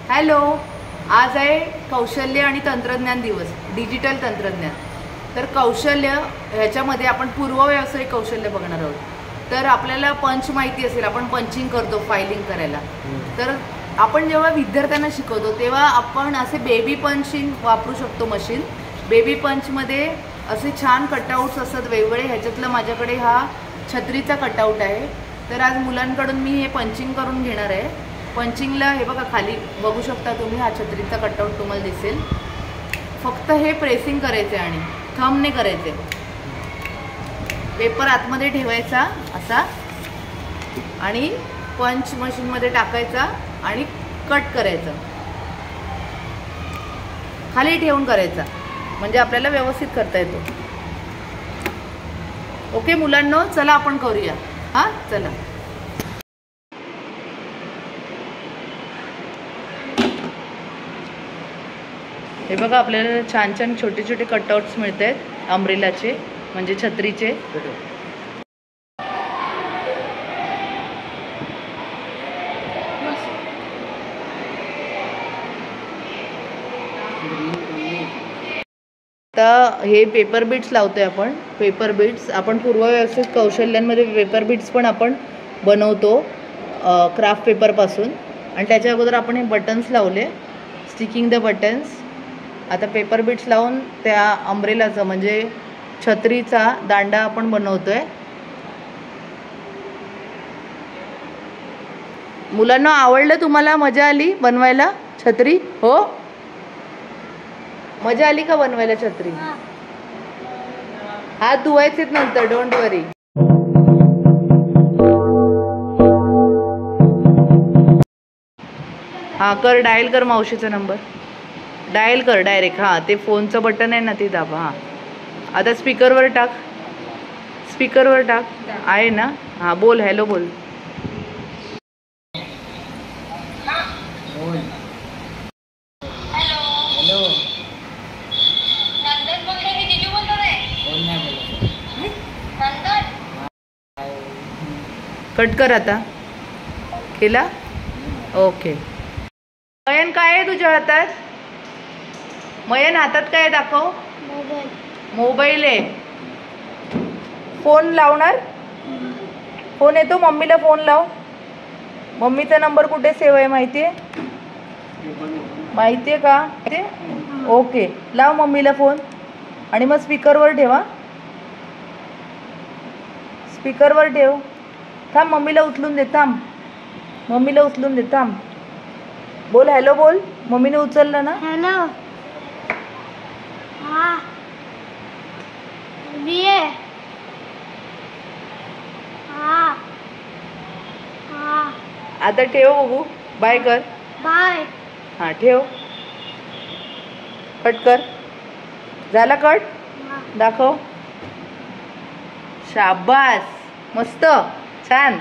Hello, आज आहे कौशल्य आणि तंत्रज्ञान दिवस, डिजिटल तंत्रज्ञान. तर कौशल्य ह्याच्यामध्ये आपण पूर्व व्यावसायिक कौशल्य बघणार आहोत. तर आपल्याला पंच माहिती असेल, आपण पंचिंग करतो फायलिंग करायला. तर आपण जेव्हा विद्यार्थ्यांना शिकवतो तेव्हा आपण असे बेबी पंचिंग वापरू शकतो मशीन. बेबी पंचमध्ये असे छान कटआउट्स असतात वेगवेगळे. ह्याच्यातलं माझ्याकडे हा छत्रीचा कटआउट आहे. तर आज मुलांकडून मी हे पंचिंग करून घेणार आहे. पंचिंगला हे बघा खाली बघू शकता तुम्ही, हा छत्रीचा कटआउट तुम्हाला दिसेल. फक्त हे प्रेसिंग करायचे आणि थंबने करायचे. पेपर आतमध्ये ठेवायचा असा आणि पंच मशीनमध्ये टाकायचा आणि कट करायचा. खाली ठेवून करायचा म्हणजे आपल्याला व्यवस्थित करता येतो. ओके मुलांनो, चला आपण करूया. हां चला. हे बघा आपल्याला छान छान छोटे छोटे कटआउट्स मिळत आहेत अम्ब्रेलाचे, म्हणजे छत्रीचे. आता हे पेपर बीट्स लावतोय आपण. पेपर बीट्स आपण पूर्व व्यावसायिक कौशल्यांमध्ये पेपर बीट्स पण आपण बनवतो क्राफ्ट पेपरपासून. आणि त्याच्या अगोदर आपण हे बटन्स लावले, स्टिकिंग द बटन्स. आता पेपर बीट्स लावून त्या अम्ब्रेलाचं म्हणजे छत्रीचा दांडा आपण बनवतोय. मुलांना आवडलं? तुम्हाला मजा आली बनवायला छत्री? हो, मजा आली का बनवायला छत्री? हात धुवायचेत नंतर, डोंट वरी. हा कर, डायल कर मावशीचा नंबर, डायल कर डायरेक्ट. हां ते फोनचं बटन आहे ना, ते दाबा. हां आता स्पीकरवर टाक, स्पीकरवर टाक. आहे ना? हां बोल, हॅलो बोल. कट कर आता. केला? ओके. मयन काय आहे तुझ्या हातात? मयन हातात काय दाखव? मोबाईल आहे. फोन लावणार? फोन येतो? मम्मीला फोन लाव. मम्मीचा नंबर कुठे सेव्ह आहे माहितीये? माहितीये का? ओके, लाव मम्मीला फोन आणि मग स्पीकरवर ठेवा. स्पीकरवर ठेव. थांब, मम्मीला उचलून दे. थांब, मम्मीला उचलून दे. थांब, बोल हॅलो बोल. मम्मीने उचललं ना? हॅलो. हां हां हां. आता ठेव बघू. बाय कर. बाय. हां ठेव. कट कर. झाला कट? दाखव. शाबास, मस्त, छान.